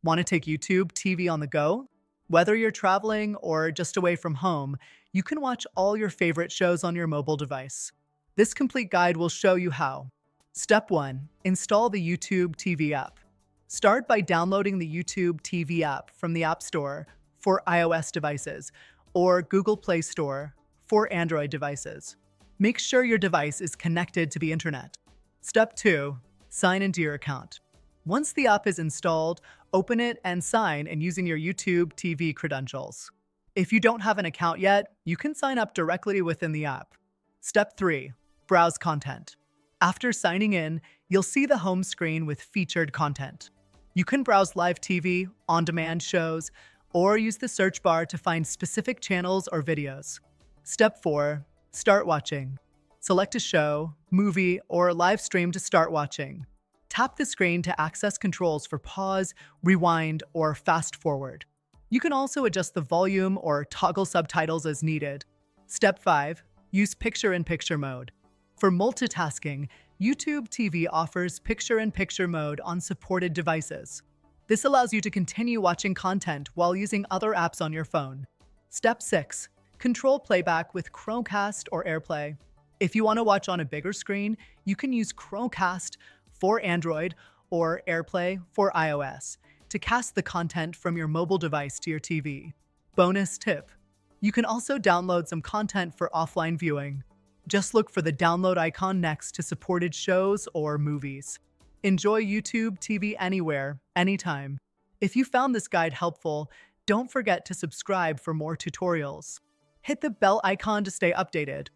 Want to take YouTube TV on the go? Whether you're traveling or just away from home, you can watch all your favorite shows on your mobile device. This complete guide will show you how. Step 1. Install the YouTube TV app. Start by downloading the YouTube TV app from the App Store for iOS devices or Google Play Store for Android devices. Make sure your device is connected to the internet. Step 2. Sign into your account. Once the app is installed, open it and sign in using your YouTube TV credentials. If you don't have an account yet, you can sign up directly within the app. Step 3. Browse content. After signing in, you'll see the home screen with featured content. You can browse live TV, on-demand shows, or use the search bar to find specific channels or videos. Step 4. Start watching. Select a show, movie, or live stream to start watching. Tap the screen to access controls for pause, rewind, or fast forward. You can also adjust the volume or toggle subtitles as needed. Step 5. Use picture-in-picture mode. For multitasking, YouTube TV offers picture-in-picture mode on supported devices. This allows you to continue watching content while using other apps on your phone. Step 6. Control playback with Chromecast or AirPlay. If you want to watch on a bigger screen, you can use Chromecast for Android or AirPlay for iOS to cast the content from your mobile device to your TV. Bonus tip: you can also download some content for offline viewing. Just look for the download icon next to supported shows or movies. Enjoy YouTube TV anywhere, anytime. If you found this guide helpful, don't forget to subscribe for more tutorials. Hit the bell icon to stay updated.